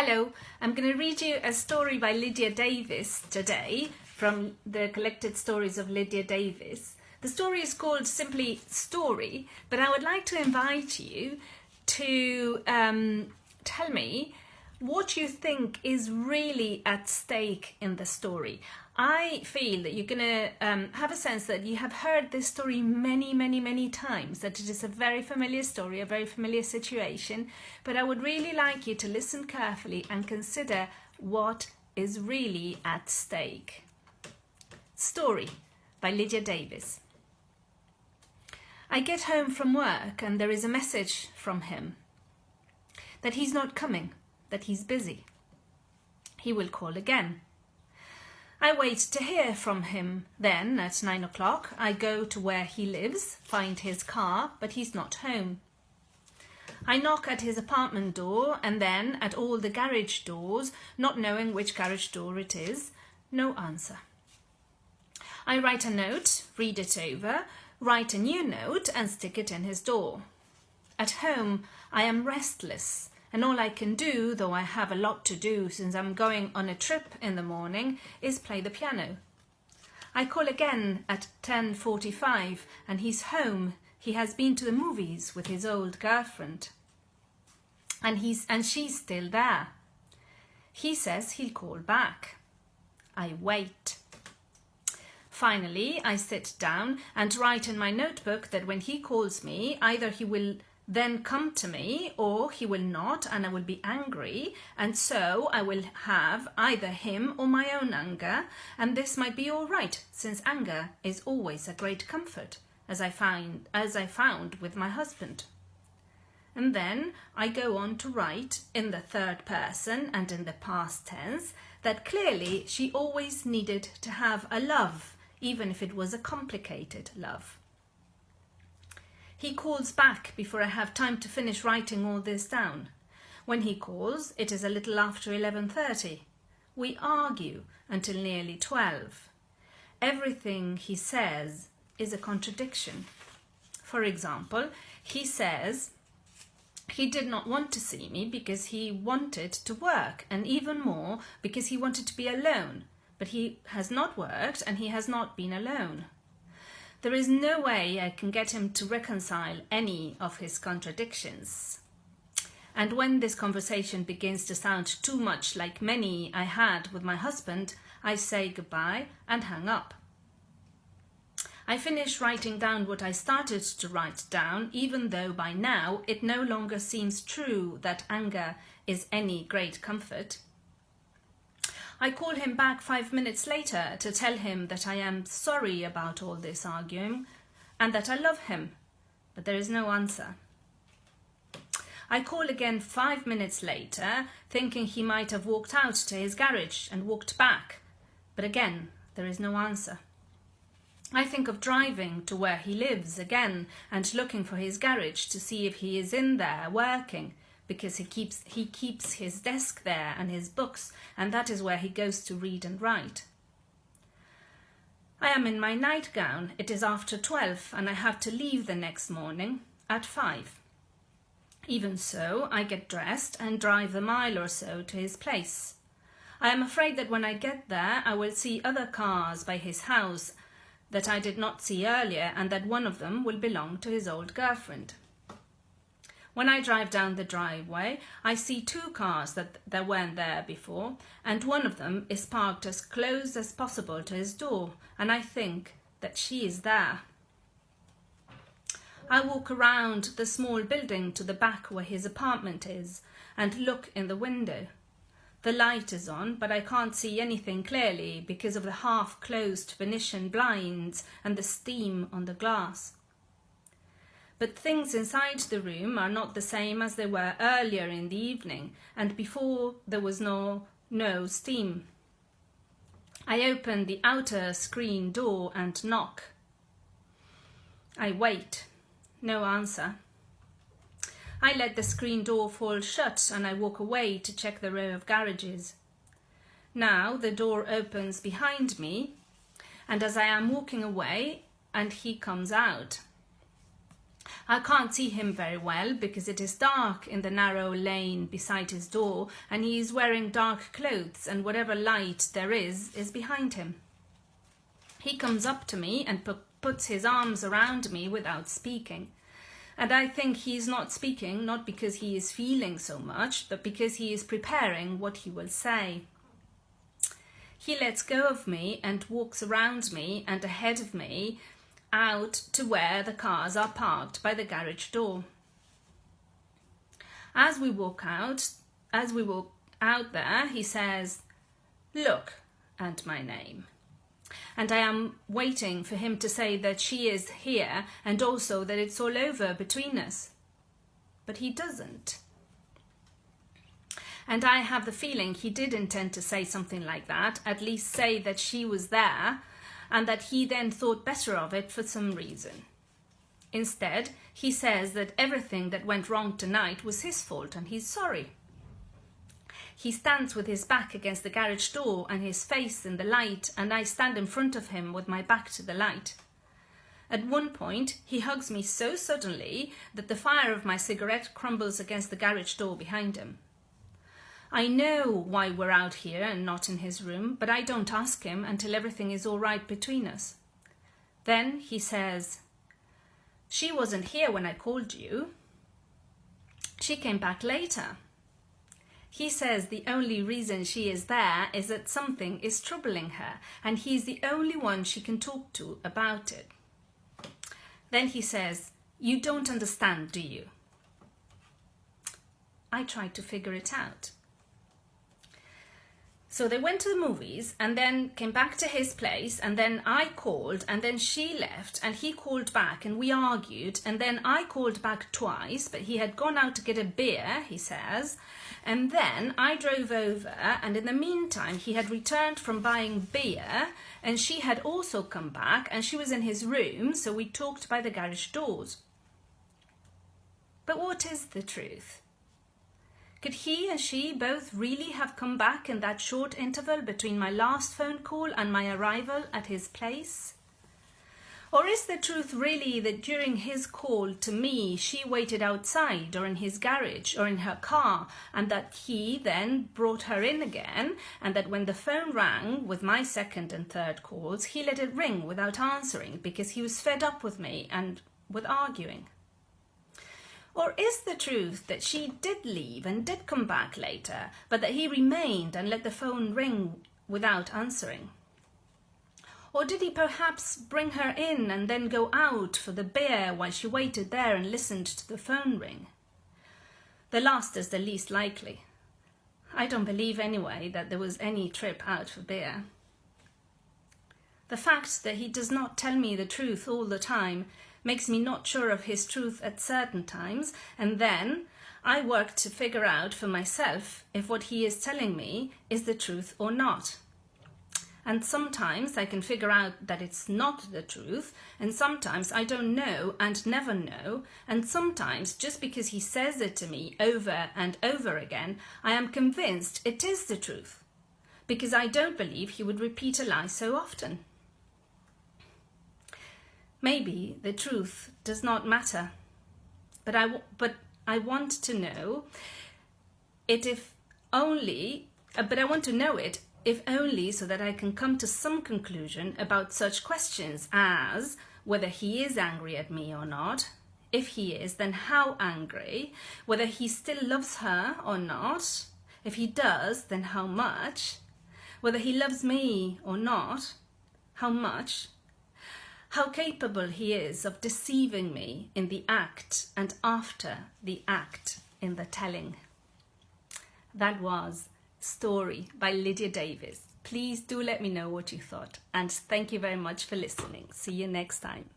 Hello, I'm going to read you a story by Lydia Davis today from the collected stories of Lydia Davis. The story is called simply Story, but I would like to invite you to tell me what you think is really at stake in the story. I feel that you're going to have a sense that you have heard this story many times, that it is a very familiar story, a very familiar situation, but I would really like you to listen carefully and consider what is really at stake. Story by Lydia Davis. I get home from work and there is a message from him that he's not coming, that he's busy. He will call again. I wait to hear from him. Then at 9 o'clock I go to where he lives, find his car, but he's not home. I knock at his apartment door and then at all the garage doors, not knowing which garage door it is. No answer. I write a note, read it over, write a new note and stick it in his door. At home I am restless. And all I can do, though I have a lot to do since I'm going on a trip in the morning, is play the piano. I call again at 10:45 and he's home. He has been to the movies with his old girlfriend. And she's still there. He says he'll call back. I wait. Finally, I sit down and write in my notebook that when he calls me, either he will then come to me or he will not, and I will be angry, and so I will have either him or my own anger, and this might be all right, since anger is always a great comfort, as I found with my husband. And then I go on to write in the third person and in the past tense that clearly she always needed to have a love, even if it was a complicated love. He calls back before I have time to finish writing all this down. When he calls, it is a little after 11:30. We argue until nearly 12. Everything he says is a contradiction. For example, he says he did not want to see me because he wanted to work, and even more because he wanted to be alone. But he has not worked and he has not been alone. There is no way I can get him to reconcile any of his contradictions. And when this conversation begins to sound too much like many I had with my husband, I say goodbye and hang up. I finish writing down what I started to write down, even though by now it no longer seems true that anger is any great comfort. I call him back 5 minutes later to tell him that I am sorry about all this arguing and that I love him, but there is no answer. I call again 5 minutes later, thinking he might have walked out to his garage and walked back, but again there is no answer. I think of driving to where he lives again and looking for his garage to see if he is in there working, because he keeps his desk there and his books, and that is where he goes to read and write. I am in my nightgown. It is after 12 and I have to leave the next morning at 5. Even so, I get dressed and drive a mile or so to his place. I am afraid that when I get there I will see other cars by his house that I did not see earlier, and that one of them will belong to his old girlfriend. When I drive down the driveway, I see 2 cars that weren't there before, and one of them is parked as close as possible to his door, and I think that she is there. I walk around the small building to the back where his apartment is, and look in the window. The light is on, but I can't see anything clearly because of the half-closed Venetian blinds and the steam on the glass. But things inside the room are not the same as they were earlier in the evening, and before there was no steam. I open the outer screen door and knock. I wait. No answer. I let the screen door fall shut and I walk away to check the row of garages. Now the door opens behind me, and as I am walking away, and he comes out. I can't see him very well because it is dark in the narrow lane beside his door, and he is wearing dark clothes, and whatever light there is behind him. He comes up to me and puts his arms around me without speaking. And I think he is not speaking, not because he is feeling so much, but because he is preparing what he will say. He lets go of me and walks around me and ahead of me out to where the cars are parked by the garage door. As we walk out there, he says, "Look," and my name. And I am waiting for him to say that she is here and also that it's all over between us. But he doesn't. And I have the feeling he did intend to say something like that, at least say that she was there, and that he then thought better of it for some reason. Instead, he says that everything that went wrong tonight was his fault and he's sorry. He stands with his back against the garage door and his face in the light, and I stand in front of him with my back to the light. At one point, he hugs me so suddenly that the fire of my cigarette crumbles against the garage door behind him. I know why we're out here and not in his room, but I don't ask him until everything is all right between us. Then he says, "She wasn't here when I called you. She came back later." He says the only reason she is there is that something is troubling her, and he's the only one she can talk to about it. Then he says, "You don't understand, do you?" I tried to figure it out. So they went to the movies and then came back to his place, and then I called and then she left and he called back and we argued, and then I called back twice, but he had gone out to get a beer, he says, and then I drove over, and in the meantime he had returned from buying beer and she had also come back and she was in his room, so we talked by the garage doors. But what is the truth? Could he and she both really have come back in that short interval between my last phone call and my arrival at his place? Or is the truth really that during his call to me, she waited outside or in his garage or in her car, and that he then brought her in again, and that when the phone rang with my second and third calls, he let it ring without answering because he was fed up with me and with arguing? Or is the truth that she did leave and did come back later, but that he remained and let the phone ring without answering? Or did he perhaps bring her in and then go out for the beer while she waited there and listened to the phone ring? The last is the least likely. I don't believe anyway that there was any trip out for beer. The fact that he does not tell me the truth all the time makes me not sure of his truth at certain times, and then I work to figure out for myself if what he is telling me is the truth or not. And sometimes I can figure out that it's not the truth, and sometimes I don't know and never know, and sometimes just because he says it to me over and over again, I am convinced it is the truth, because I don't believe he would repeat a lie so often. Maybe the truth does not matter, but I want to know it if only so that I can come to some conclusion about such questions as whether he is angry at me or not. If he is, then how angry? Whether he still loves her or not? If he does, then how much? Whether he loves me or not? How much? How capable he is of deceiving me in the act and after the act in the telling. That was Story by Lydia Davis. Please do let me know what you thought, and thank you very much for listening. See you next time.